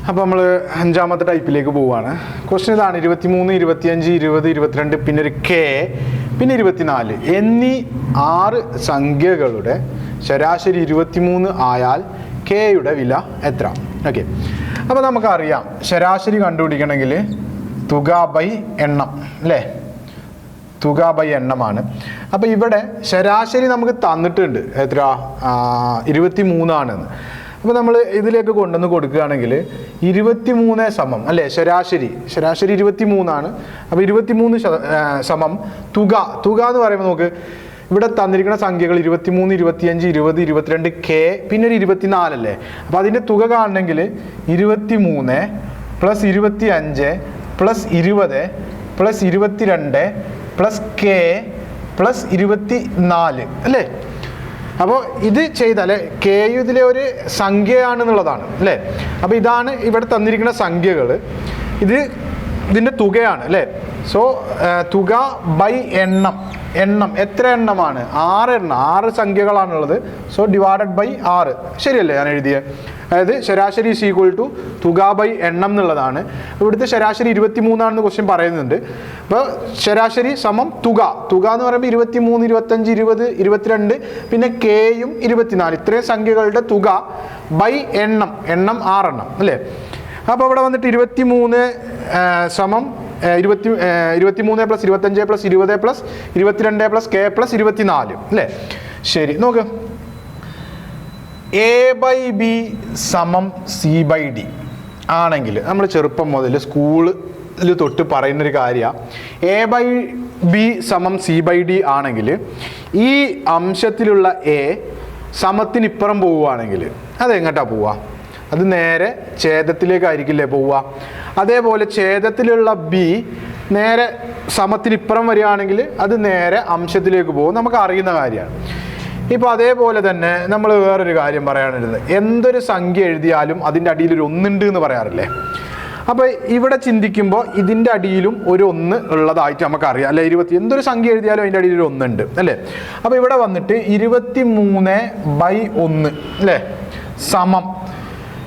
അപ്പോൾ നമ്മൾ അഞ്ചാമത്തെ ടൈപ്പിലേക്ക് പോവുകയാണ്. ക്വസ്റ്റ്യൻ ഇതാണ്: 23, 25, 20, 22, പിന്നെ ഒരു കെ, പിന്നെ 24 എന്നീ 6 സംഖ്യകളുടെ ശരാശരി 23 ആയാൽ കെയുടെ വില എത്ര? ഓക്കെ, അപ്പോൾ നമുക്കറിയാം ശരാശരി കണ്ടുപിടിക്കണമെങ്കിൽ തുക ബൈ എണ്ണം അല്ലേ? തുക ബൈ എണ്ണമാണ്. അപ്പോൾ ഇവിടെ ശരാശരി നമുക്ക് തന്നിട്ടുണ്ട് എത്ര? 23 ആണെന്ന്. അപ്പോൾ നമ്മൾ ഇതിലേക്ക് കൊണ്ടുവന്ന് കൊടുക്കുകയാണെങ്കിൽ 23 സമം അല്ലേ? ശരാശരി 23 ആണ്. അപ്പോൾ 23 സമം തുക എന്ന് പറയുമ്പോൾ നമുക്ക് ഇവിടെ തന്നിരിക്കുന്ന സംഖ്യകൾ 23, 25, 20, 22 കെ, പിന്നെ ഒരു 24 അല്ലേ? അപ്പോൾ അതിൻ്റെ തുക കാണണമെങ്കിൽ 23 plus 25 plus 20 plus 22 plus K plus 24 അല്ലേ? അപ്പോൾ ഇത് ചെയ്താൽ കെ ഇതിലെ ഒരു സംഖ്യയാണെന്നുള്ളതാണ് അല്ലേ? അപ്പോൾ ഇതാണ് ഇവിടെ തന്നിരിക്കുന്ന സംഖ്യകൾ, ഇതിൻ്റെ തുകയാണ് അല്ലേ? സോ തുക ബൈ എണ്ണം എത്ര എണ്ണമാണ്? 6 എണ്ണം, 6 സംഖ്യകളാണുള്ളത്. So divided by 6. ശരിയല്ലേ ഞാൻ എഴുതിയത്? അതായത് ശരാശരി ഈസ് ഈക്വൽ ടു തുക ബൈ എണ്ണം എന്നുള്ളതാണ്. ഇവിടുത്തെ ശരാശരി 23 ആണെന്ന് ക്വസ്റ്റ്യൻ പറയുന്നുണ്ട്. അപ്പോൾ ശരാശരി സമം തുക എന്ന് പറയുമ്പോൾ 23, 25, 20, 22 പിന്നെ കെയും 24 ഇത്രയും സംഖ്യകളുടെ തുക ബൈ എണ്ണം 6 എണ്ണം അല്ലേ? അപ്പോൾ ഇവിടെ വന്നിട്ട് 23 സമം 23 plus 25 plus 20 plus 22 plus K plus 24 അല്ലേ? ശരി, നോക്ക്. എ ബൈ ബി സമം സി ബൈ ഡി ആണെങ്കിൽ നമ്മൾ ചെറുപ്പം മുതൽ സ്കൂളിൽ തൊട്ട് പറയുന്നൊരു കാര്യമാണ്. എ ബൈ ബി സമം സി ബൈ ഡി ആണെങ്കിൽ ഈ അംശത്തിലുള്ള എ സമത്തിനിപ്പുറം പോവുകയാണെങ്കിൽ അതെങ്ങോട്ടാണ് പോവുക? അത് നേരെ ഛേദത്തിലേക്കായിരിക്കില്ലേ പോവുക? അതേപോലെ ഛേദത്തിലുള്ള ബി നേരെ സമത്തിനിപ്പുറം വരികയാണെങ്കിൽ അത് നേരെ അംശത്തിലേക്ക് പോകും. നമുക്ക് അറിയുന്ന കാര്യമാണ്. ഇപ്പോൾ അതേപോലെ തന്നെ നമ്മൾ വേറൊരു കാര്യം പറയാനിരുന്നത്, എന്തൊരു സംഖ്യ എഴുതിയാലും അതിൻ്റെ അടിയിൽ ഒരു 1 ഉണ്ട് എന്ന് പറയാറില്ലേ? അപ്പോൾ ഇവിടെ ചിന്തിക്കുമ്പോൾ ഇതിൻ്റെ അടിയിലും ഒരു 1 ഉള്ളതായിട്ട് നമുക്കറിയാം അല്ലേ? എന്തൊരു സംഖ്യ എഴുതിയാലും അതിൻ്റെ അടിയിൽ ഒരു 1 ഉണ്ട് അല്ലേ? അപ്പോൾ ഇവിടെ വന്നിട്ട് 23/1 അല്ലേ സമം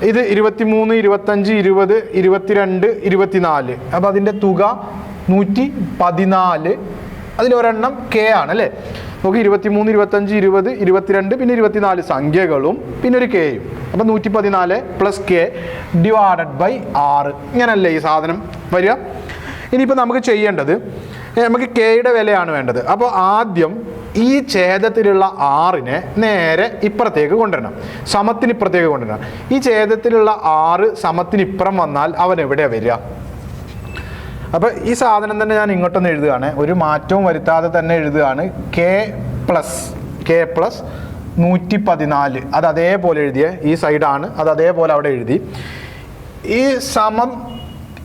ഇത് 23, 25, 20, 22, 24. അപ്പോൾ അതിൻ്റെ തുക 114. അതിലൊരെണ്ണം കെ ആണ് അല്ലേ? നമുക്ക് 23, 25, 20, 22 പിന്നെ 24 സംഖ്യകളും പിന്നെ ഒരു കെയും. അപ്പം 114 പ്ലസ് കെ ഡിവൈഡഡ് ബൈ 6. ഇങ്ങനല്ലേ ഈ സാധനം വരിക? ഇനിയിപ്പോൾ നമുക്ക് ചെയ്യേണ്ടത്, നമുക്ക് കെയുടെ വിലയാണ് വേണ്ടത്. അപ്പോൾ ആദ്യം ഈ ഛേദത്തിലുള്ള 6നെ നേരെ ഇപ്പുറത്തേക്ക് കൊണ്ടുവരണം, സമത്തിനിപ്പുറത്തേക്ക് കൊണ്ടുവരണം. ഈ ഛേദത്തിലുള്ള 6 സമത്തിനിപ്പുറം വന്നാൽ അവൻ എവിടെയാണ് വരിക? അപ്പോൾ ഈ സാധനം തന്നെ ഞാൻ ഇങ്ങോട്ടൊന്ന് എഴുതുകയാണ്, ഒരു മാറ്റവും വരുത്താതെ തന്നെ എഴുതുകയാണ്. കെ പ്ലസ് 114 അത് അതേപോലെ എഴുതിയ ഈ സൈഡാണ്, അത് അതേപോലെ അവിടെ എഴുതി. ഈ സമം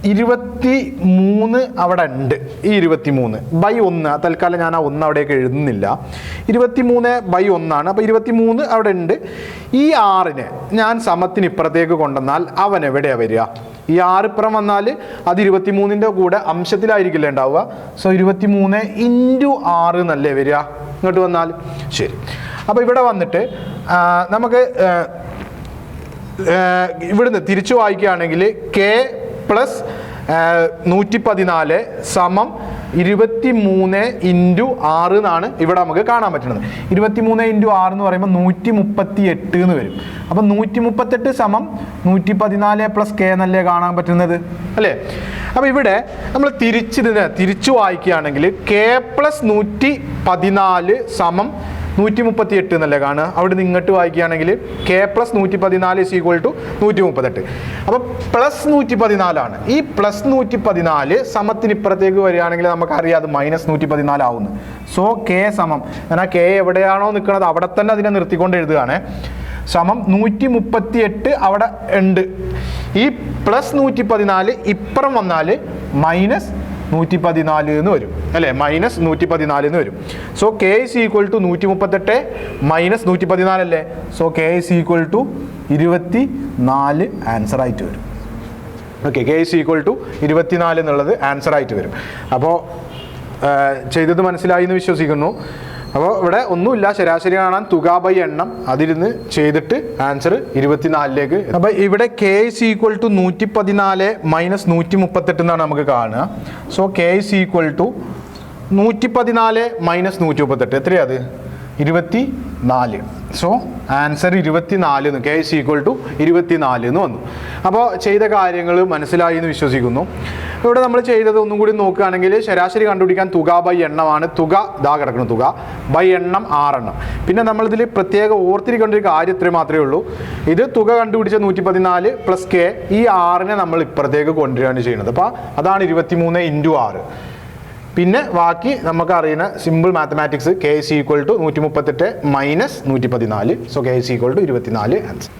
23 അവിടെ ഉണ്ട്. ഈ 23/1 തൽക്കാലം ഞാൻ ആ 1 അവിടേക്ക് എഴുതുന്നില്ല. 23/1 ആണ്. അപ്പോൾ 23 അവിടെ ഉണ്ട്. ഈ 6നെ ഞാൻ സമത്തിനിപ്പുറത്തേക്ക് കൊണ്ടുവന്നാൽ അവൻ എവിടെയാണ് വരിക? ഈ 6 ഇപ്പുറം വന്നാൽ അത് 23ൻ്റെ കൂടെ അംശത്തിലായിരിക്കില്ല ഉണ്ടാവുക. സോ 23 × 6 എന്നല്ലേ വരിക ഇങ്ങോട്ട് വന്നാൽ? ശരി, അപ്പോൾ ഇവിടെ വന്നിട്ട് നമുക്ക് ഇവിടുന്ന് തിരിച്ചു വായിക്കുകയാണെങ്കിൽ കെ പ്ലസ് 114 സമം 23 × 6 എന്നാണ് ഇവിടെ നമുക്ക് കാണാൻ പറ്റുന്നത്. 23 × 6 എന്ന് പറയുമ്പോൾ 138 എന്ന് വരും. അപ്പം 138 സമം 114 പ്ലസ് കെ എന്നല്ലേ കാണാൻ പറ്റുന്നത് അല്ലേ? അപ്പോൾ ഇവിടെ നമ്മൾ തിരിച്ചു വായിക്കുകയാണെങ്കിൽ കെ പ്ലസ് 114 സമം 138 എന്നല്ലേ കാണുക? അവിടെ നിന്ന് ഇങ്ങോട്ട് വായിക്കുകയാണെങ്കിൽ K plus 114 is equal to 138. അപ്പോൾ പ്ലസ് 114 ആണ്. ഈ പ്ലസ് 114 സമത്തിനിപ്പുറത്തേക്ക് വരികയാണെങ്കിൽ നമുക്കറിയാം അത് മൈനസ് 114 ആവുന്നു. സോ കെ സമം, ഞാൻ ആ കെ എവിടെയാണോ നിൽക്കുന്നത് അവിടെ തന്നെ അതിനെ നിർത്തിക്കൊണ്ട് എഴുതുകയാണ്. സമം 138 അവിടെ ഉണ്ട്. ഈ പ്ലസ് 114 ഇപ്പുറം വന്നാൽ മൈനസ് 114 എന്ന് വരും അല്ലേ? മൈനസ് 114 എന്ന് വരും. So K is equal to 138 minus 114 അല്ലേ? So K is equal to 24 answer ആയിട്ട് വരും. Okay, K is equal to 24 എന്നുള്ളത് ആൻസർ ആയിട്ട് വരും. അപ്പോൾ ചെയ്തത് മനസ്സിലായി എന്ന് വിശ്വസിക്കുന്നു. അപ്പോൾ ഇവിടെ ഒന്നുമില്ല, ശരാശരി കാണാൻ തുക ബൈ എണ്ണം, അതിരുന്ന് ചെയ്തിട്ട് ആൻസർ 24ലേക്ക്. അപ്പോൾ ഇവിടെ K is equal to 114 minus 138 എന്നാണ് നമുക്ക് കാണുക. So K is equal to 114 minus 138 എത്രയാ അത്? 24. സോ ആൻസർ 24 എന്ന്, കെ ഇസ് ഈക്വൽ ടു 24 എന്ന് വന്നു. അപ്പോൾ ചെയ്ത കാര്യങ്ങൾ മനസ്സിലായി എന്ന് വിശ്വസിക്കുന്നു. ഇവിടെ നമ്മൾ ചെയ്തത് ഒന്നും കൂടി നോക്കുകയാണെങ്കിൽ ശരാശരി കണ്ടുപിടിക്കാൻ തുക ബൈ എണ്ണമാണ്. തുക ഇതാ കിടക്കണം, തുക ബൈ എണ്ണം 6 എണ്ണം. പിന്നെ നമ്മളിതിൽ പ്രത്യേക ഓർത്തിരിക്കേണ്ട ഒരു കാര്യം ഇത്രയും മാത്രമേ ഉള്ളൂ. ഇത് തുക കണ്ടുപിടിച്ച 114 പ്ലസ് കെ, ഈ 6നെ നമ്മൾ ഇപ്പുറത്തേക്ക് കൊണ്ടുവരികയാണ് ചെയ്യുന്നത്. അപ്പോൾ അതാണ് 23 ഇൻറ്റു 6. പിന്നെ ബാക്കി നമുക്ക് അറിയുന്ന simple mathematics, K is equal to 138 minus 114. So K is equal to 24 answer.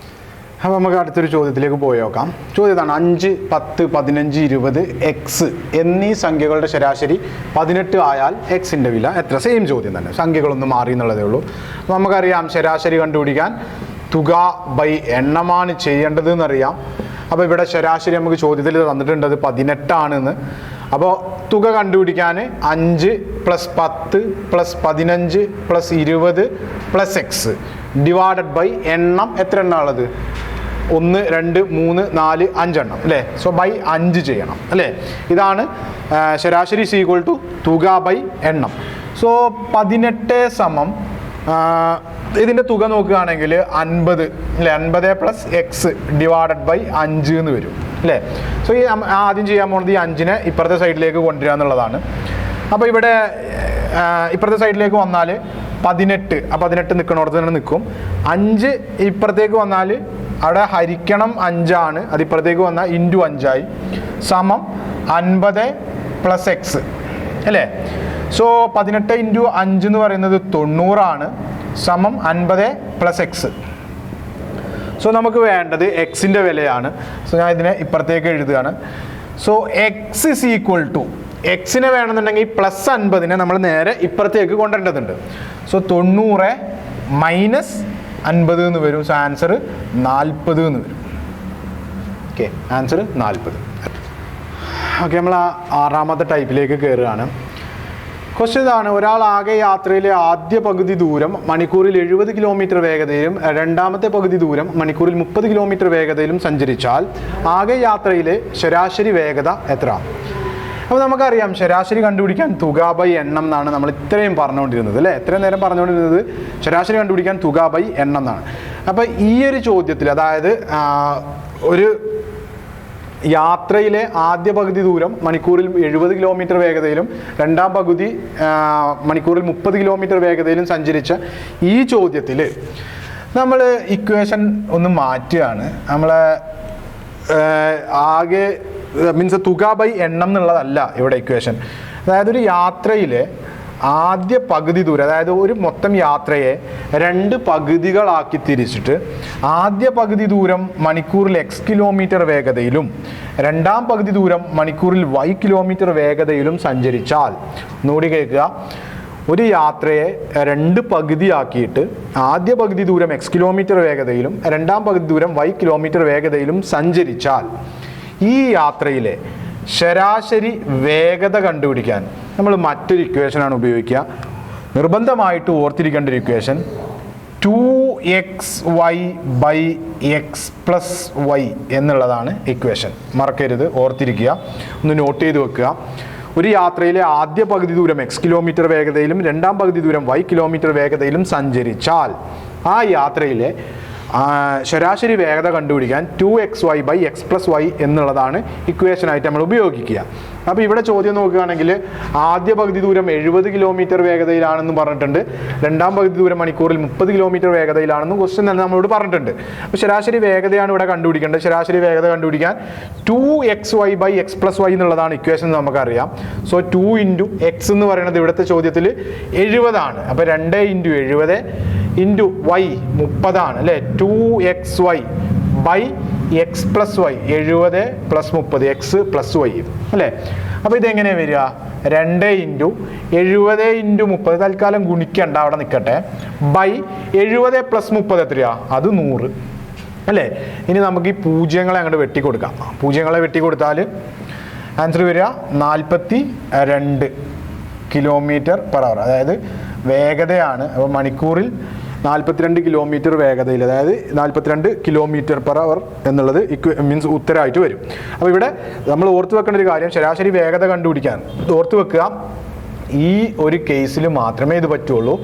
അപ്പോൾ നമുക്ക് അടുത്തൊരു ചോദ്യത്തിലേക്ക് പോയി നോക്കാം. ചോദ്യം ഇതാണ്: 5, 10, 15, 20, എക്സ് എന്നീ സംഖ്യകളുടെ ശരാശരി 18 ആയാൽ എക്സിൻ്റെ വില എത്ര? സെയിം ചോദ്യം തന്നെ, സംഖ്യകളൊന്നും മാറി എന്നുള്ളതേ ഉള്ളൂ. അപ്പോൾ നമുക്കറിയാം ശരാശരി കണ്ടുപിടിക്കാൻ തുക ബൈ എണ്ണമാണ് ചെയ്യേണ്ടത് എന്നറിയാം. അപ്പോൾ ഇവിടെ ശരാശരി നമുക്ക് ചോദ്യത്തിൽ തന്നിട്ടുണ്ട് 18 ആണെന്ന്. അപ്പോൾ തുക കണ്ടുപിടിക്കാൻ 5 plus 10 plus 15 plus 20 plus X divided by എണ്ണം. എത്ര എണ്ണം ഉള്ളത്? 1, 2, 3, 4, 5 എണ്ണം അല്ലേ? സോ ബൈ 5 ചെയ്യണം അല്ലേ? ഇതാണ് ശരാശരി ഇസ് ഈക്വൽ ടു തുക ബൈ എണ്ണം. സോ 18 സമം ഇതിൻ്റെ തുക നോക്കുകയാണെങ്കിൽ 50 അല്ലേ? 50 പ്ലസ് എക്സ് ഡിവൈഡഡ് ബൈ 5 എന്ന് വരും അല്ലേ? സോ ഈ ആദ്യം ചെയ്യാൻ പോകുന്നത് ഈ 5നെ ഇപ്പുറത്തെ സൈഡിലേക്ക് കൊണ്ടുവരിക എന്നുള്ളതാണ്. അപ്പോൾ ഇവിടെ ഇപ്പുറത്തെ സൈഡിലേക്ക് വന്നാൽ 18, ആ 18 നിൽക്കണോടത്ത് തന്നെ നിൽക്കും. 5 ഇപ്പുറത്തേക്ക് വന്നാൽ അവിടെ ഹരിക്കണം 5 ആണ്, അത് ഇപ്പുറത്തേക്ക് വന്നാൽ ഇൻറ്റു 5 ആയി, സമം 50 പ്ലസ് എക്സ് അല്ലേ? സോ 18 ഇൻറ്റു 5 എന്ന് പറയുന്നത് 90 ആണ്, സമം 50 പ്ലസ് എക്സ്. സോ നമുക്ക് വേണ്ടത് എക്സിൻ്റെ വിലയാണ്. സോ ഞാൻ ഇതിനെ ഇപ്പുറത്തേക്ക് എഴുതുകയാണ്. So x is equal to, എക്സിനെ വേണമെന്നുണ്ടെങ്കിൽ പ്ലസ് 50നെ നമ്മൾ നേരെ ഇപ്പുറത്തേക്ക് കൊണ്ടുവരേണ്ടതുണ്ട്. സോ 90 മൈനസ് 50 എന്ന് വരും. സോ ആൻസർ 40 എന്ന് വരും. Okay, answer 40. ഓക്കെ, നമ്മൾ ആറാമത്തെ ടൈപ്പിലേക്ക് കയറുകയാണ്. ക്വസ്റ്റ്യൻ ഇതാണ്: ഒരാൾ ആകെ യാത്രയിലെ ആദ്യ പകുതി ദൂരം മണിക്കൂറിൽ 70 കിലോമീറ്റർ വേഗതയിലും രണ്ടാമത്തെ പകുതി ദൂരം മണിക്കൂറിൽ 30 കിലോമീറ്റർ വേഗതയിലും സഞ്ചരിച്ചാൽ ആകെ യാത്രയിലെ ശരാശരി വേഗത എത്ര? അപ്പോൾ നമുക്കറിയാം ശരാശരി കണ്ടുപിടിക്കാൻ തുക ബൈ എണ്ണം എന്നാണ് നമ്മൾ ഇത്രയും പറഞ്ഞുകൊണ്ടിരുന്നത് അല്ലേ? ഇത്രയും നേരം പറഞ്ഞുകൊണ്ടിരുന്നത് ശരാശരി കണ്ടുപിടിക്കാൻ തുക ബൈ എണ്ണം എന്നാണ്. അപ്പോൾ ഈ ഒരു ചോദ്യത്തിൽ, അതായത് ഒരു യാത്രയിലെ ആദ്യ പകുതി ദൂരം മണിക്കൂറിൽ 70 കിലോമീറ്റർ വേഗതയിലും രണ്ടാം പകുതി മണിക്കൂറിൽ 30 കിലോമീറ്റർ വേഗതയിലും സഞ്ചരിച്ച ഈ ചോദ്യത്തിൽ നമ്മൾ ഇക്വേഷൻ ഒന്ന് മാറ്റുകയാണ്. നമ്മൾ ആകെ മീൻസ് തുക ബൈ എണ്ണം എന്നുള്ളതല്ല ഇവിടെ ഇക്വേഷൻ. അതായത് ഒരു യാത്രയിലെ ആദ്യ പകുതി ദൂരം, അതായത് ഒരു മൊത്തം യാത്രയെ 2 പകുതികളാക്കി തിരിച്ചിട്ട് ആദ്യ പകുതി ദൂരം മണിക്കൂറിൽ എക്സ് കിലോമീറ്റർ വേഗതയിലും രണ്ടാം പകുതി ദൂരം മണിക്കൂറിൽ വൈ കിലോമീറ്റർ വേഗതയിലും സഞ്ചരിച്ചാൽ, ഒന്നുകൂടി കേൾക്കുക, ഒരു യാത്രയെ 2 പകുതിയാക്കിയിട്ട് ആദ്യ പകുതി ദൂരം എക്സ് കിലോമീറ്റർ വേഗതയിലും രണ്ടാം പകുതി ദൂരം വൈ കിലോമീറ്റർ വേഗതയിലും സഞ്ചരിച്ചാൽ ഈ യാത്രയിലെ ശരാശരി വേഗത കണ്ടുപിടിക്കാൻ നമ്മൾ മറ്റൊരു ഇക്വേഷനാണ് ഉപയോഗിക്കുക. നിർബന്ധമായിട്ട് ഓർത്തിരിക്കേണ്ട ഒരു equation 2xy by X plus Y എന്നുള്ളതാണ് ഇക്വേഷൻ. മറക്കരുത്, ഓർത്തിരിക്കുക, ഒന്ന് നോട്ട് ചെയ്ത് വെക്കുക. ഒരു യാത്രയിലെ ആദ്യ പകുതി ദൂരം എക്സ് കിലോമീറ്റർ വേഗതയിലും രണ്ടാം പകുതി ദൂരം വൈ കിലോമീറ്റർ വേഗതയിലും സഞ്ചരിച്ചാൽ ആ യാത്രയിലെ ശരാശരി വേഗത കണ്ടുപിടിക്കാൻ 2xy by X plus Y എന്നുള്ളതാണ് ഇക്വേഷനായിട്ട് നമ്മൾ ഉപയോഗിക്കുക. അപ്പോൾ ഇവിടെ ചോദ്യം നോക്കുകയാണെങ്കിൽ ആദ്യ പകുതി ദൂരം 70 കിലോമീറ്റർ വേഗതയിലാണെന്ന് പറഞ്ഞിട്ടുണ്ട്, രണ്ടാം പകുതി ദൂരം മണിക്കൂറിൽ 30 കിലോമീറ്റർ വേഗതയിലാണെന്നും ക്വസ്റ്റ്യൻ തന്നെ നമ്മളോട് പറഞ്ഞിട്ടുണ്ട്. അപ്പോൾ ശരാശരി വേഗതയാണ് ഇവിടെ കണ്ടുപിടിക്കേണ്ടത്. ശരാശരി വേഗത കണ്ടുപിടിക്കാൻ 2xy by X plus Y എന്നുള്ളതാണ് ഇക്വേഷൻ നമുക്കറിയാം. സോ 2 ഇൻറ്റു എക്സ് എന്ന് പറയുന്നത് ഇവിടുത്തെ ചോദ്യത്തിൽ 70 ആണ്. അപ്പോൾ 2 ഇൻറ്റു 70 ഇൻറ്റു വൈ 30 ആണ് അല്ലേ? 2xy by X plus Y, 70 plus 30, X plus Y അല്ലേ? അപ്പോൾ ഇതെങ്ങനെയാണ് വരിക? 2 ഇൻറ്റു 70 ഇൻറ്റു 30, തൽക്കാലം ഗുണിക്കണ്ട, അവിടെ നിൽക്കട്ടെ, ബൈ 70 പ്ലസ് 30 എത്രയാ? അത് 100 അല്ലേ? ഇനി നമുക്ക് ഈ പൂജ്യങ്ങളെ അങ്ങോട്ട് വെട്ടിക്കൊടുക്കാം. പൂജ്യങ്ങളെ വെട്ടിക്കൊടുത്താൽ ആൻസർ വരിക 42 കിലോമീറ്റർ പെർ അവർ. അതായത് വേഗതയാണ്. അപ്പോൾ മണിക്കൂറിൽ 42 കിലോമീറ്റർ വേഗതയിൽ, അതായത് 42 km/h എന്നുള്ളത് മീൻസ് ഉത്തരമായിട്ട് വരും. അപ്പോൾ ഇവിടെ നമ്മൾ ഓർത്ത് വെക്കേണ്ട ഒരു കാര്യം, ശരാശരി വേഗത കണ്ടുപിടിക്കാൻ ഓർത്ത് വെക്കുക, ഈ ഒരു കേസിൽ മാത്രമേ ഇത് പറ്റുള്ളൂ.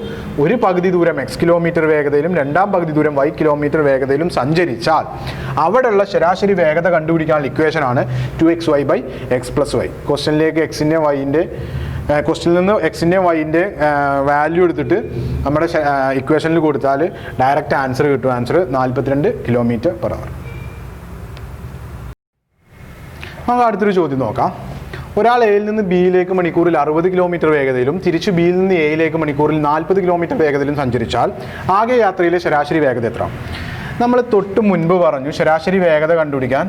ഒരു പകുതി ദൂരം x കിലോമീറ്റർ വേഗതയിലും രണ്ടാം പകുതി ദൂരം y കിലോമീറ്റർ വേഗതയിലും സഞ്ചരിച്ചാൽ അവിടെയുള്ള ശരാശരി വേഗത കണ്ടുപിടിക്കാനുള്ള ഇക്വേഷനാണ് 2xy/x+y. ക്വസ്റ്റ്യനിലേക്ക് എക്സിൻ്റെ വൈൻ്റെ ക്വസ്റ്റ്യനിൽ നിന്ന് എക്സിൻ്റെ വൈൻ്റെ വാല്യൂ എടുത്തിട്ട് നമ്മുടെ ഇക്വേഷനിൽ കൊടുത്താൽ ഡയറക്റ്റ് ആൻസർ കിട്ടും. Answer 42 km/h. നമുക്ക് അടുത്തൊരു ചോദ്യം നോക്കാം. ഒരാൾ എയിൽ നിന്ന് ബിയിലേക്ക് മണിക്കൂറിൽ 60 കിലോമീറ്റർ വേഗതയിലും തിരിച്ച് ബിയിൽ നിന്ന് എയിലേക്ക് മണിക്കൂറിൽ 40 കിലോമീറ്റർ വേഗതയിലും സഞ്ചരിച്ചാൽ ആകെ യാത്രയിലെ ശരാശരി വേഗത എത്ര? നമ്മൾ തൊട്ട് മുൻപ് പറഞ്ഞു ശരാശരി വേഗത കണ്ടുപിടിക്കാൻ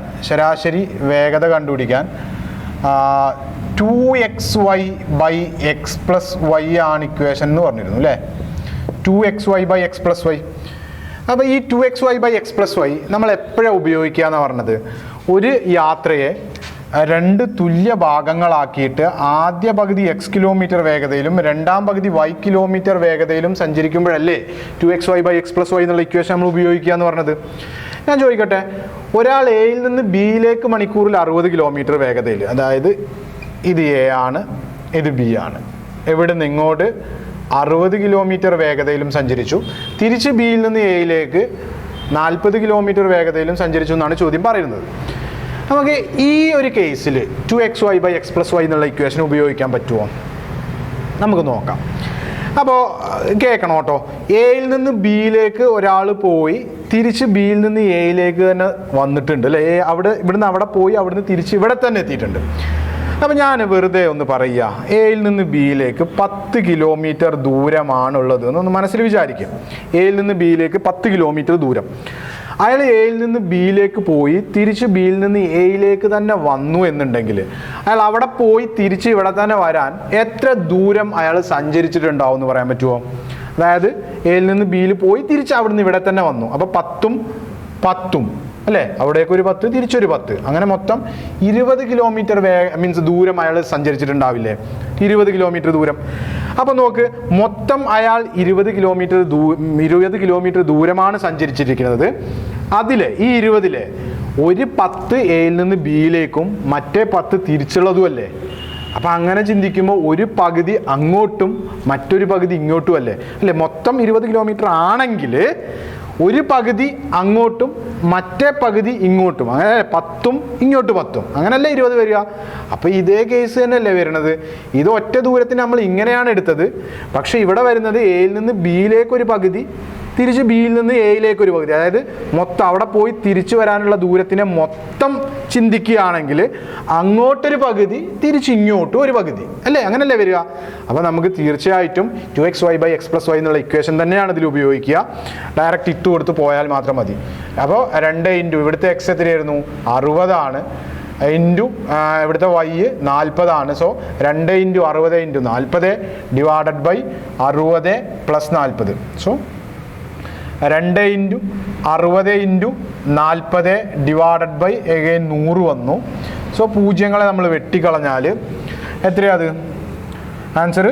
2xy/x+y ആണ് ഇക്വേഷൻ എന്ന് പറഞ്ഞിരുന്നു അല്ലേ? 2xy/x+y. അപ്പോൾ ഈ 2xy/x+y നമ്മൾ എപ്പോഴാണ് ഉപയോഗിക്കുക എന്ന് പറഞ്ഞത്, ഒരു യാത്രയെ രണ്ട് തുല്യ ഭാഗങ്ങളാക്കിയിട്ട് ആദ്യ പകുതി x കിലോമീറ്റർ വേഗതയിലും രണ്ടാം പകുതി y കിലോമീറ്റർ വേഗതയിലും സഞ്ചരിക്കുമ്പോഴല്ലേ 2xy/x+y എന്നുള്ള ഇക്വേഷൻ നമ്മൾ ഉപയോഗിക്കുക എന്ന് പറഞ്ഞത്. ഞാൻ ചോദിക്കട്ടെ, ഒരാൾ എയിൽ നിന്ന് ബിയിലേക്ക് മണിക്കൂറിൽ 60 കിലോമീറ്റർ വേഗതയിൽ, അതായത് ഇത് എ ആണ്, ഇത് ബി ആണ്, ഇവിടെ നിന്ന് ഇങ്ങോട്ട് 60 കിലോമീറ്റർ വേഗതയിലും സഞ്ചരിച്ചു, തിരിച്ച് ബിയിൽ നിന്ന് എയിലേക്ക് 40 കിലോമീറ്റർ വേഗതയിലും സഞ്ചരിച്ചു എന്നാണ് ചോദ്യം പറയുന്നത്. നമുക്ക് ഈ ഒരു കേസിൽ 2xy/x+y എന്നുള്ള ഇക്വേഷൻ ഉപയോഗിക്കാൻ പറ്റുമോ? നമുക്ക് നോക്കാം. അപ്പോൾ കേൾക്കണം കേട്ടോ. എയിൽ നിന്ന് ബിയിലേക്ക് ഒരാൾ പോയി തിരിച്ച് ബിയിൽ നിന്ന് എയിലേക്ക് തന്നെ വന്നിട്ടുണ്ട് അല്ലേ? ഇവിടുന്ന് അവിടെ പോയി അവിടുന്ന് തിരിച്ച് ഇവിടെ തന്നെ എത്തിയിട്ടുണ്ട്. അപ്പോൾ ഞാൻ വെറുതെ ഒന്ന് പറയുക, എയിൽ നിന്ന് ബിയിലേക്ക് 10 കിലോമീറ്റർ ദൂരമാണുള്ളത് എന്നൊന്ന് മനസ്സിൽ വിചാരിക്കും. എയിൽ നിന്ന് ബിയിലേക്ക് 10 കിലോമീറ്റർ ദൂരം. അയാൾ എയിൽ നിന്ന് ബിയിലേക്ക് പോയി തിരിച്ച് ബിയിൽ നിന്ന് എയിലേക്ക് തന്നെ വന്നു എന്നുണ്ടെങ്കിൽ അയാൾ അവിടെ പോയി തിരിച്ച് ഇവിടെ തന്നെ വരാൻ എത്ര ദൂരം അയാൾ സഞ്ചരിച്ചിട്ടുണ്ടാവും എന്ന് പറയാൻ പറ്റുമോ? അതായത് എയിൽ നിന്ന് ബിയിൽ പോയി തിരിച്ച് അവിടുന്ന് ഇവിടെ തന്നെ വന്നു, അപ്പോൾ 10ഉം 10ഉം അല്ലേ? അവിടേക്ക് ഒരു 10, തിരിച്ചൊരു 10, അങ്ങനെ മൊത്തം 20 കിലോമീറ്റർ മീൻസ് ദൂരം അയാൾ സഞ്ചരിച്ചിട്ടുണ്ടാവില്ലേ? 20 കിലോമീറ്റർ ദൂരം. അപ്പോൾ നോക്ക്, മൊത്തം അയാൾ 20 കിലോമീറ്റർ ദൂരമാണ് സഞ്ചരിച്ചിരിക്കുന്നത്. അതിലെ ഈ 20-ലെ ഒരു 10 എയിൽ നിന്ന് ബിയിലേക്കും മറ്റേ 10 തിരിച്ചുള്ളതും അല്ലേ? അപ്പം അങ്ങനെ ചിന്തിക്കുമ്പോൾ ഒരു പകുതി അങ്ങോട്ടും മറ്റൊരു പകുതി ഇങ്ങോട്ടും അല്ലേ? മൊത്തം 20 കിലോമീറ്റർ ആണെങ്കിൽ ഒരു പകുതി അങ്ങോട്ടും മറ്റേ പകുതി ഇങ്ങോട്ടും, അങ്ങനെ 10ഉം ഇങ്ങോട്ട് 10ഉം, അങ്ങനല്ലേ 20 വരിക. അപ്പോൾ ഇതേ കേസ് തന്നെയല്ലേ വരുന്നത്. ഇത് ഒറ്റ ദൂരത്തിന് നമ്മൾ ഇങ്ങനെയാണ് എടുത്തത്, പക്ഷേ ഇവിടെ വരുന്നത് എയിൽ നിന്ന് ബിയിലേക്ക് ഒരു പകുതി, തിരിച്ച് ബിയിൽ നിന്ന് എയിലേക്ക് ഒരു പകുതി, അതായത് മൊത്തം അവിടെ പോയി തിരിച്ചു വരാനുള്ള ദൂരത്തിനെ മൊത്തം ചിന്തിക്കുകയാണെങ്കിൽ അങ്ങോട്ടൊരു പകുതി തിരിച്ച് ഇങ്ങോട്ടും ഒരു പകുതി അല്ലേ? അങ്ങനല്ലേ വരിക. അപ്പോൾ നമുക്ക് തീർച്ചയായിട്ടും 2xy/x+y എന്നുള്ള ഇക്വേഷൻ തന്നെയാണ് ഇതിൽ ഉപയോഗിക്കുക. ഡയറക്റ്റ് ഇട്ട് കൊടുത്ത് പോയാൽ മാത്രം മതി. അപ്പോൾ 2 ഇൻറ്റു ഇവിടുത്തെ എക്സ് എത്രയായിരുന്നു? 60 ആണ്, ഇൻറ്റു ഇവിടുത്തെ വൈ 40 ആണ്. So 2 × 60 × 40 divided by 60 + 40. So 2 × 60 × 40 divided by 100 വന്നു. സോ പൂജ്യങ്ങളെ നമ്മൾ വെട്ടിക്കളഞ്ഞാൽ എത്രയത്? Answer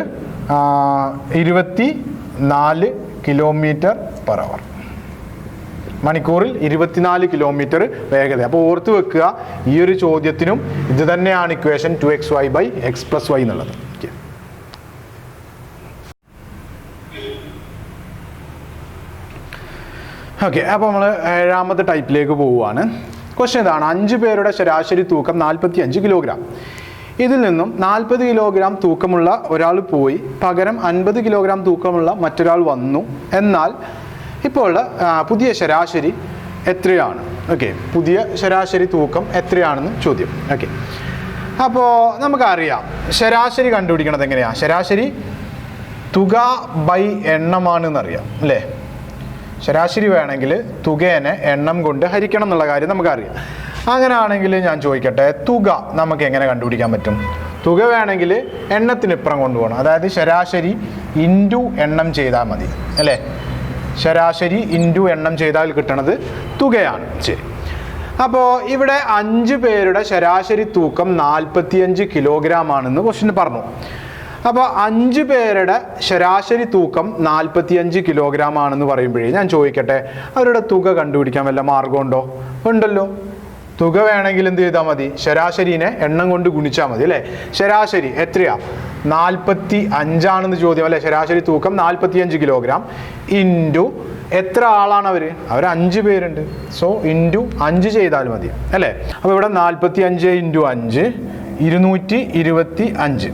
24 km/h. മണിക്കൂറിൽ 24 കിലോമീറ്റർ വേഗത. അപ്പോൾ ഓർത്ത് വെക്കുക, ഈ ഒരു ചോദ്യത്തിനും ഇത് തന്നെയാണ് ഇക്വേഷൻ 2xy/x+y എന്നുള്ളത്. ഓക്കെ, അപ്പോൾ നമ്മൾ 7ാമത്തെ ടൈപ്പിലേക്ക് പോവുകയാണ്. ക്വസ്റ്റ്യൻ ഇതാണ്: 5 പേരുടെ ശരാശരി തൂക്കം 45 കിലോഗ്രാം. ഇതിൽ നിന്നും 40 കിലോഗ്രാം തൂക്കമുള്ള ഒരാൾ പോയി പകരം 50 കിലോഗ്രാം തൂക്കമുള്ള മറ്റൊരാൾ വന്നു. എന്നാൽ ഇപ്പോൾ പുതിയ ശരാശരി എത്രയാണ്? ഓക്കെ, പുതിയ ശരാശരി തൂക്കം എത്രയാണെന്ന് ചോദ്യം. ഓക്കെ, അപ്പോൾ നമുക്കറിയാം ശരാശരി കണ്ടുപിടിക്കണത് എങ്ങനെയാണ്? ശരാശരി തുക ബൈ എണ്ണമാണെന്നറിയാം അല്ലേ? ശരാശരി വേണമെങ്കിൽ തുകേനെ എണ്ണം കൊണ്ട് ഹരിക്കണം എന്നുള്ള കാര്യം നമുക്കറിയാം. അങ്ങനെയാണെങ്കിൽ ഞാൻ ചോദിക്കട്ടെ, തുക നമുക്ക് എങ്ങനെ കണ്ടുപിടിക്കാൻ പറ്റും? തുക വേണമെങ്കിൽ എണ്ണത്തിനിപ്പുറം കൊണ്ടുപോകണം, അതായത് ശരാശരി ഇൻറ്റു എണ്ണം ചെയ്താൽ മതി അല്ലേ? ശരാശരി ഇൻറ്റു എണ്ണം ചെയ്താൽ കിട്ടണത് തുകയാണ്. ശരി, അപ്പോൾ ഇവിടെ 5 പേരുടെ ശരാശരി തൂക്കം 45 കിലോഗ്രാം ആണെന്ന് ക്വസ്റ്റ്യൻ പറഞ്ഞു. അപ്പോൾ 5 പേരുടെ ശരാശരി തൂക്കം 45 കിലോഗ്രാം ആണെന്ന് പറയുമ്പോഴേ ഞാൻ ചോദിക്കട്ടെ, അവരുടെ തുക കണ്ടുപിടിക്കാൻ വല്ല മാർഗമുണ്ടോ? ഉണ്ടല്ലോ. തുക വേണമെങ്കിൽ എന്ത് ചെയ്താൽ മതി? ശരാശരീനെ എണ്ണം കൊണ്ട് ഗുണിച്ചാൽ മതി അല്ലേ? ശരാശരി എത്രയാ? 45 ചോദ്യം അല്ലേ? ശരാശരി തൂക്കം 45 കിലോഗ്രാം ഇൻറ്റു എത്ര ആളാണ് അവർ? 5 പേരുണ്ട്. സോ ഇൻറ്റു 5 ചെയ്താൽ മതി അല്ലേ? അപ്പോൾ ഇവിടെ 45 ഇൻറ്റു 5 225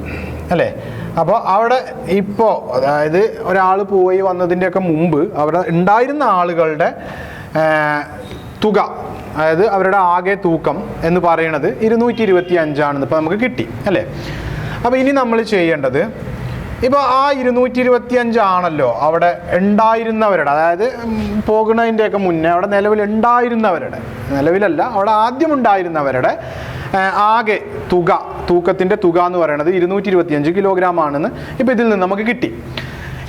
അല്ലേ? അപ്പോൾ അവിടെ ഇപ്പോൾ അതായത് ഒരാൾ പോയി വന്നതിൻ്റെയൊക്കെ മുമ്പ് അവിടെ ഉണ്ടായിരുന്ന ആളുകളുടെ തുക, അതായത് അവരുടെ ആകെ തൂക്കം എന്ന് പറയുന്നത് 225 ആണെന്ന് ഇപ്പോൾ നമുക്ക് കിട്ടി അല്ലേ? അപ്പോൾ ഇനി നമ്മൾ ചെയ്യേണ്ടത്, ഇപ്പോൾ ആ 225 ആണല്ലോ അവിടെ ഉണ്ടായിരുന്നവരുടെ, അതായത് പോകുന്നതിൻ്റെയൊക്കെ മുന്നേ അവിടെ നിലവിലുണ്ടായിരുന്നവരുടെ, നിലവിലല്ല അവിടെ ആദ്യം ഉണ്ടായിരുന്നവരുടെ ആകെ തുക, തൂക്കത്തിൻ്റെ തുക എന്ന് പറയുന്നത് 225 കിലോഗ്രാം ആണെന്ന് ഇപ്പോൾ ഇതിൽ നിന്ന് നമുക്ക് കിട്ടി.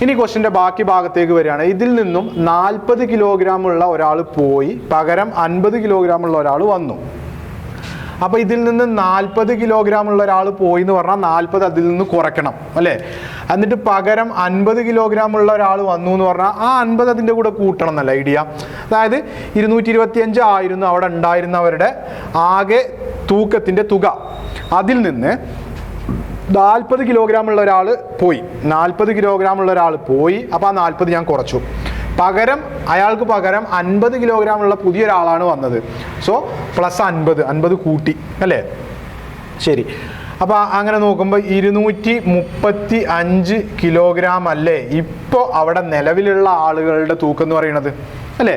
ഇനി ക്വസ്റ്റിൻ്റെ ബാക്കി ഭാഗത്തേക്ക് വരികയാണ്. ഇതിൽ നിന്നും 40 കിലോഗ്രാം ഉള്ള ഒരാൾ പോയി പകരം 50 കിലോഗ്രാം ഉള്ള ഒരാൾ വന്നു. അപ്പോൾ ഇതിൽ നിന്ന് 40 കിലോഗ്രാം ഉള്ള ഒരാൾ പോയി എന്ന് പറഞ്ഞാൽ 40 അതിൽ നിന്ന് കുറയ്ക്കണം അല്ലേ? എന്നിട്ട് പകരം 50 കിലോഗ്രാം ഉള്ള ഒരാൾ വന്നു എന്ന് പറഞ്ഞാൽ ആ 50 അതിൻ്റെ കൂടെ കൂട്ടണം എന്നല്ല ഐഡിയ. അതായത് 225 ആയിരുന്നു അവിടെ ഉണ്ടായിരുന്നവരുടെ ആകെ തൂക്കത്തിൻ്റെ തുക. അതിൽ നിന്ന് 40 കിലോഗ്രാം ഉള്ള ഒരാൾ പോയി, 40 കിലോഗ്രാം ഉള്ള ഒരാൾ പോയി. അപ്പോൾ ആ 40 ഞാൻ കുറച്ചു. പകരം അയാൾക്ക് പകരം 50 കിലോഗ്രാം ഉള്ള പുതിയൊരാളാണ് വന്നത്. സോ പ്ലസ് 50 കൂട്ടി അല്ലേ? ശരി. അപ്പോൾ അങ്ങനെ നോക്കുമ്പോൾ 235 കിലോഗ്രാം അല്ലേ ഇപ്പോൾ അവിടെ നിലവിലുള്ള ആളുകളുടെ തൂക്കം എന്ന് പറയുന്നത് അല്ലേ?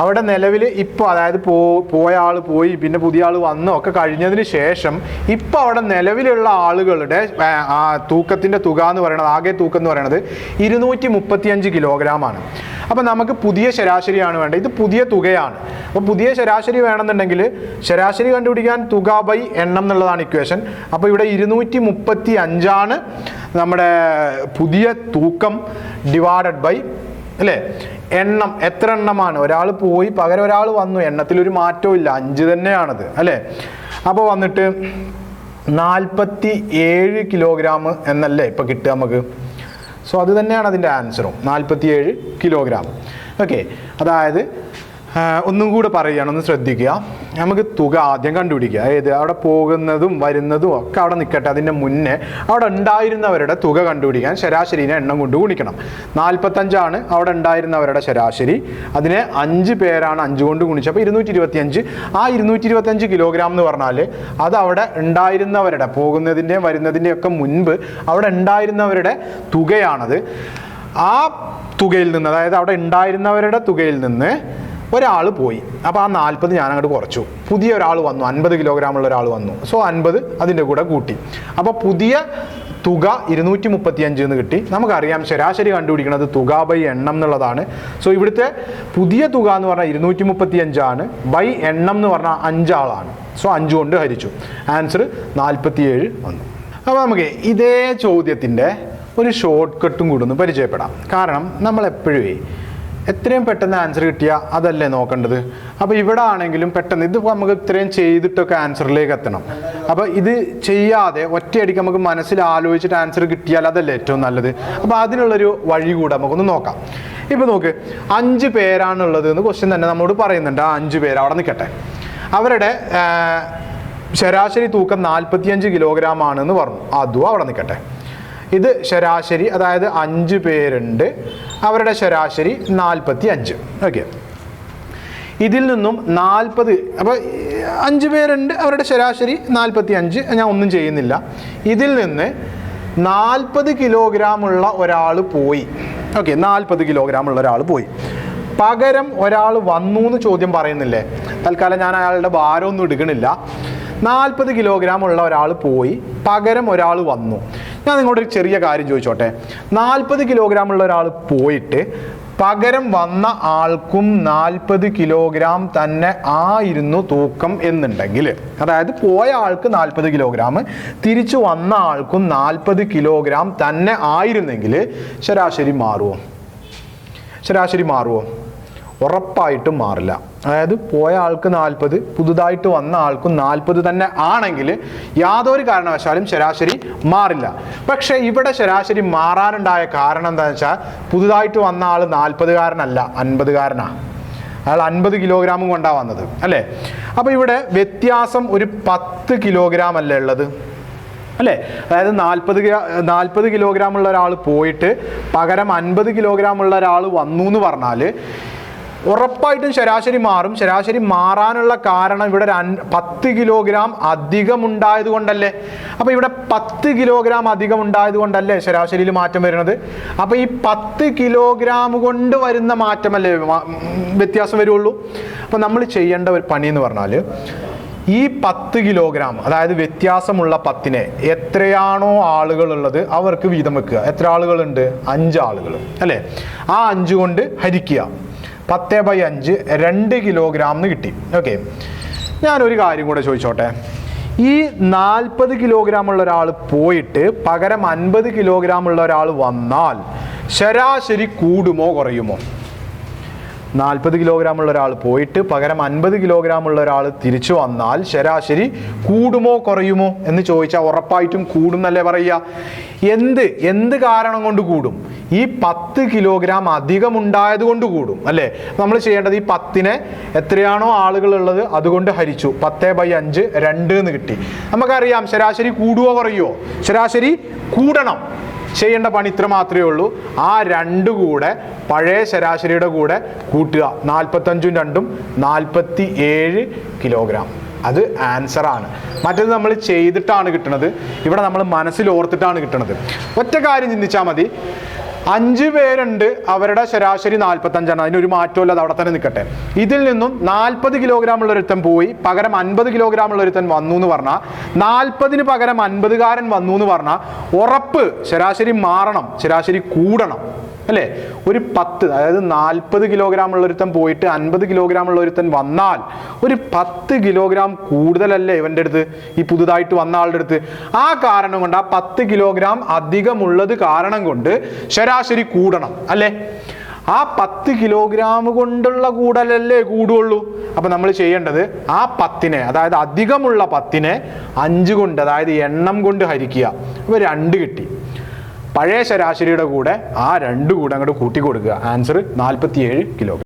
അവിടെ നിലവിൽ ഇപ്പോൾ അതായത് പോയ ആൾ പോയി പിന്നെ പുതിയ ആൾ വന്നോ ഒക്കെ കഴിഞ്ഞതിന് ശേഷം ഇപ്പോൾ അവിടെ നിലവിലുള്ള ആളുകളുടെ തൂക്കത്തിൻ്റെ തുക എന്ന് പറയുന്നത്, ആകെ തൂക്കം എന്ന് പറയുന്നത് 235 കിലോഗ്രാം ആണ്. അപ്പോൾ നമുക്ക് പുതിയ ശരാശരിയാണ് വേണ്ടത്. ഇത് പുതിയ തുകയാണ്. അപ്പോൾ പുതിയ ശരാശരി വേണമെന്നുണ്ടെങ്കിൽ ശരാശരി കണ്ടുപിടിക്കാൻ തുക ബൈ എണ്ണം എന്നുള്ളതാണ് ഇക്വേഷൻ. അപ്പോൾ ഇവിടെ 235 നമ്മുടെ പുതിയ തൂക്കം ഡിവൈഡഡ് ബൈ അല്ലേ എണ്ണം. എത്ര എണ്ണമാണ്? ഒരാൾ പോയി പകരം ഒരാൾ വന്നു, എണ്ണത്തിലൊരു മാറ്റവും ഇല്ല, 5 തന്നെയാണത് അല്ലേ? അപ്പോൾ വന്നിട്ട് 47 കിലോഗ്രാം എന്നല്ലേ ഇപ്പോൾ കിട്ടുക നമുക്ക്. സോ അത് തന്നെയാണ് അതിൻ്റെ ആൻസറും, 47 കിലോഗ്രാം. ഓക്കെ, അതായത് ഒന്നും കൂടെ പറയുകയാണ്, ഒന്ന് ശ്രദ്ധിക്കുക. നമുക്ക് തുക ആദ്യം കണ്ടുപിടിക്കുക. അതായത് അവിടെ പോകുന്നതും വരുന്നതും ഒക്കെ അവിടെ നിൽക്കട്ടെ, അതിൻ്റെ മുന്നേ അവിടെ ഉണ്ടായിരുന്നവരുടെ തുക കണ്ടുപിടിക്കാൻ ശരാശരീനെ എണ്ണം കൊണ്ട് ഗുണിക്കണം. 45 അവിടെ ഉണ്ടായിരുന്നവരുടെ ശരാശരി. അതിനെ 5 പേരാണ് 5 കൊണ്ട് ഗുണിച്ചപ്പോൾ 225. ആ 225 കിലോഗ്രാം എന്ന് പറഞ്ഞാൽ അത് അവിടെ ഉണ്ടായിരുന്നവരുടെ, പോകുന്നതിൻ്റെയും വരുന്നതിൻ്റെയും ഒക്കെ മുൻപ് അവിടെ ഉണ്ടായിരുന്നവരുടെ തുകയാണത്. ആ തുകയിൽ നിന്ന്, അതായത് അവിടെ ഉണ്ടായിരുന്നവരുടെ തുകയിൽ നിന്ന് ഒരാൾ പോയി. അപ്പോൾ ആ 40 ഞാൻ അങ്ങോട്ട് കുറച്ചു. പുതിയ ഒരാൾ വന്നു, 50 കിലോഗ്രാം ഉള്ള ഒരാൾ വന്നു. സോ 50 അതിൻ്റെ കൂടെ കൂട്ടി. അപ്പോൾ പുതിയ തുക 235 എന്ന് കിട്ടി. നമുക്കറിയാം ശരാശരി കണ്ടുപിടിക്കുന്നത് തുക ബൈ എണ്ണം എന്നുള്ളതാണ്. സോ ഇവിടുത്തെ പുതിയ തുക എന്ന് പറഞ്ഞാൽ 235 ബൈ എണ്ണം എന്ന് പറഞ്ഞാൽ 5 ആളാണ്. സോ 5 കൊണ്ട് ഹരിച്ചു. ആൻസർ 47 വന്നു. അപ്പോൾ നമുക്ക് ഇതേ ചോദ്യത്തിൻ്റെ ഒരു ഷോർട്ട് കട്ടും കൂടെ ഒന്ന് പരിചയപ്പെടാം. കാരണം നമ്മളെപ്പോഴും എത്രയും പെട്ടെന്ന് ആൻസർ കിട്ടിയാൽ അതല്ലേ നോക്കേണ്ടത്. അപ്പോൾ ഇവിടെ ആണെങ്കിലും പെട്ടെന്ന് ഇത് നമുക്ക് ഇത്രയും ചെയ്തിട്ടൊക്കെ ആൻസറിലേക്ക് എത്തണം. അപ്പോൾ ഇത് ചെയ്യാതെ ഒറ്റയടിക്ക് നമുക്ക് മനസ്സിൽ ആലോചിച്ചിട്ട് ആൻസർ കിട്ടിയാൽ അതല്ലേ ഏറ്റവും നല്ലത്. അപ്പോൾ അതിനുള്ളൊരു വഴി കൂടെ നമുക്കൊന്ന് നോക്കാം. ഇപ്പോൾ നോക്ക്, 5 പേരാണുള്ളത് എന്ന് ക്വസ്റ്റ്യൻ തന്നെ നമ്മോട് പറയുന്നുണ്ട്. ആ 5 പേര് അവിടെ നിൽക്കട്ടെ. അവരുടെ ശരാശരി തൂക്കം 45 കിലോഗ്രാം ആണെന്ന് പറഞ്ഞു. അതും അവിടെ നിൽക്കട്ടെ. ഇത് ശരാശരി, അതായത് 5 പേരുണ്ട്, അവരുടെ ശരാശരി 45. ഓക്കെ, ഇതിൽ നിന്നും 40, അപ്പോൾ 5 പേരുണ്ട്, അവരുടെ ശരാശരി 45. ഞാൻ ഒന്നും ചെയ്യുന്നില്ല. ഇതിൽ നിന്ന് 40 കിലോഗ്രാം ഉള്ള ഒരാൾ പോയി. ഓക്കെ, 40 കിലോഗ്രാം ഉള്ള ഒരാൾ പോയി. പകരം ഒരാൾ വന്നു എന്ന് ചോദ്യം പറയുന്നില്ലേ? തൽക്കാലം ഞാൻ അയാളുടെ ഭാരമൊന്നും എടുക്കണില്ല. 40 കിലോഗ്രാം ഉള്ള ഒരാൾ പോയി, പകരം ഒരാൾ വന്നു. ഞാൻ നിങ്ങളോടൊരു ചെറിയ കാര്യം ചോദിച്ചോട്ടെ. 40 കിലോഗ്രാം ഉള്ള ഒരാൾ പോയിട്ട് പകരം വന്ന ആൾക്കും 40 കിലോഗ്രാം തന്നെ ആയിരുന്നു തൂക്കം എന്നുണ്ടെങ്കിൽ, അതായത് പോയ ആൾക്ക് 40 കിലോഗ്രാം, തിരിച്ചു വന്ന ആൾക്കും 40 കിലോഗ്രാം തന്നെ ആയിരുന്നെങ്കിൽ ശരാശരി മാറുമോ? ശരാശരി മാറുമോ? ഉറപ്പായിട്ടും മാറില്ല. അതായത് പോയ ആൾക്ക് 40, പുതുതായിട്ട് വന്ന ആൾക്കും 40 തന്നെ ആണെങ്കിൽ യാതൊരു കാരണവശാലും ശരാശരി മാറില്ല. പക്ഷേ ഇവിടെ ശരാശരി മാറാനുണ്ടായ കാരണം എന്താണെന്ന് വെച്ചാൽ പുതുതായിട്ട് വന്ന ആൾ 40-കാരനല്ല, 50-കാരനാണ്. അയാൾ 50 കിലോഗ്രാമും കൊണ്ടാണ് വന്നത് അല്ലേ. അപ്പോൾ ഇവിടെ വ്യത്യാസം ഒരു 10 കിലോഗ്രാം അല്ലേ ഉള്ളത് അല്ലേ. അതായത് 40 കിലോഗ്രാം ഉള്ള ഒരാൾ പോയിട്ട് പകരം 50 കിലോഗ്രാം ഉള്ള ഒരാൾ വന്നു എന്ന് പറഞ്ഞാൽ ഉറപ്പായിട്ടും ശരാശരി മാറും. ശരാശരി മാറാനുള്ള കാരണം ഇവിടെ 10 കിലോഗ്രാം അധികം ഉണ്ടായത് കൊണ്ടല്ലേ. അപ്പോൾ ഇവിടെ 10 കിലോഗ്രാം അധികം ഉണ്ടായത് കൊണ്ടല്ലേ ശരാശരിയിൽ മാറ്റം വരുന്നത്. അപ്പോൾ ഈ 10 കിലോഗ്രാം കൊണ്ട് വരുന്ന മാറ്റമല്ലേ വ്യത്യാസം വരുള്ളൂ. അപ്പോൾ നമ്മൾ ചെയ്യേണ്ട ഒരു പണി എന്ന് പറഞ്ഞാൽ ഈ 10 കിലോഗ്രാം അതായത് വ്യത്യാസമുള്ള 10നെ എത്രയാണോ ആളുകളുള്ളത് അവർക്ക് വീതം വെക്കുക. എത്ര ആളുകളുണ്ട്? 5 ആളുകൾ അല്ലേ. ആ 5 കൊണ്ട് ഹരിക്കുക. 10/5 2 കിലോഗ്രാം എന്ന് കിട്ടി. ഓക്കെ, ഞാനൊരു കാര്യം കൂടെ ചോദിച്ചോട്ടെ. ഈ 40 കിലോഗ്രാം ഉള്ള ഒരാൾ പോയിട്ട് പകരം 50 കിലോഗ്രാം ഉള്ള ഒരാൾ വന്നാൽ ശരാശരി കൂടുമോ കുറയുമോ? 40 കിലോഗ്രാം ഉള്ള ഒരാൾ പോയിട്ട് പകരം 50 കിലോഗ്രാം ഉള്ള ഒരാൾ തിരിച്ചു വന്നാൽ ശരാശരി കൂടുമോ കുറയുമോ എന്ന് ചോദിച്ചാൽ ഉറപ്പായിട്ടും കൂടും എന്നല്ലേ പറയുക. എന്ത് കാരണം കൊണ്ട് കൂടും? ഈ 10 കിലോഗ്രാം അധികം ഉണ്ടായത് കൊണ്ട് കൂടും അല്ലേ. നമ്മൾ ചെയ്യേണ്ടത് ഈ 10നെ എത്രയാണോ ആളുകൾ ഉള്ളത് അതുകൊണ്ട് ഹരിച്ചു. 10/5 2 എന്ന് കിട്ടി. നമുക്കറിയാം ശരാശരി കൂടുവോ കുറയുമോ? ശരാശരി കൂടണം. ചെയ്യേണ്ട പണി ഇത്ര മാത്രമേ ഉള്ളൂ. ആ 2 കൂടെ പഴയ ശരാശരിയുടെ കൂടെ കൂട്ടുക. 45ഉം 2ഉം 47 കിലോഗ്രാം. അത് ആൻസറാണ്. മറ്റേത് നമ്മൾ ചെയ്തിട്ടാണ് കിട്ടുന്നത്. ഇവിടെ നമ്മൾ മനസ്സിൽ ഓർത്തിട്ടാണ് കിട്ടുന്നത്. ഒറ്റ കാര്യം ചിന്തിച്ചാൽ മതി. 5 പേരുണ്ട്, അവരുടെ ശരാശരി 45ആണ്. അതിനൊരു മാറ്റമില്ല, അത് അവിടെ തന്നെ നിൽക്കട്ടെ. ഇതിൽ നിന്നും 40 കിലോഗ്രാം ഉള്ള ഒരുത്തൻ പോയി പകരം 50 കിലോഗ്രാം ഉള്ള ഒരുത്തൻ വന്നു എന്ന് പറഞ്ഞാൽ 40ന് പകരം 50-കാരൻ വന്നു എന്ന് പറഞ്ഞാൽ ഉറപ്പ് ശരാശരി മാറണം, ശരാശരി കൂടണം അല്ലേ. ഒരു 10 അതായത് 40 കിലോഗ്രാം ഉള്ള ഒരുത്തൻ പോയിട്ട് 50 കിലോഗ്രാം ഉള്ള ഒരുത്തൻ വന്നാൽ ഒരു 10 കിലോഗ്രാം കൂടുതലല്ലേ ഇവൻ്റെ അടുത്ത്, ഈ പുതുതായിട്ട് വന്ന ആളുടെ അടുത്ത്. ആ കാരണം കൊണ്ട്, ആ 10 കിലോഗ്രാം അധികമുള്ളത് കാരണം കൊണ്ട് ശരാശരി കൂടണം അല്ലേ. ആ 10 കിലോഗ്രാം കൊണ്ടുള്ള കൂടലല്ലേ കൂടുള്ളൂ. അപ്പം നമ്മൾ ചെയ്യേണ്ടത് ആ 10നെ, അതായത് അധികമുള്ള 10നെ 5 കൊണ്ട്, അതായത് എണ്ണം കൊണ്ട് ഹരിക്കുക. അപ്പോൾ 2 കിട്ടി. പഴയ ശരാശരിയുടെ കൂടെ ആ 2 കൂടെ അങ്ങോട്ട് കൂട്ടി കൊടുക്കുക. Answer 47 kilogram.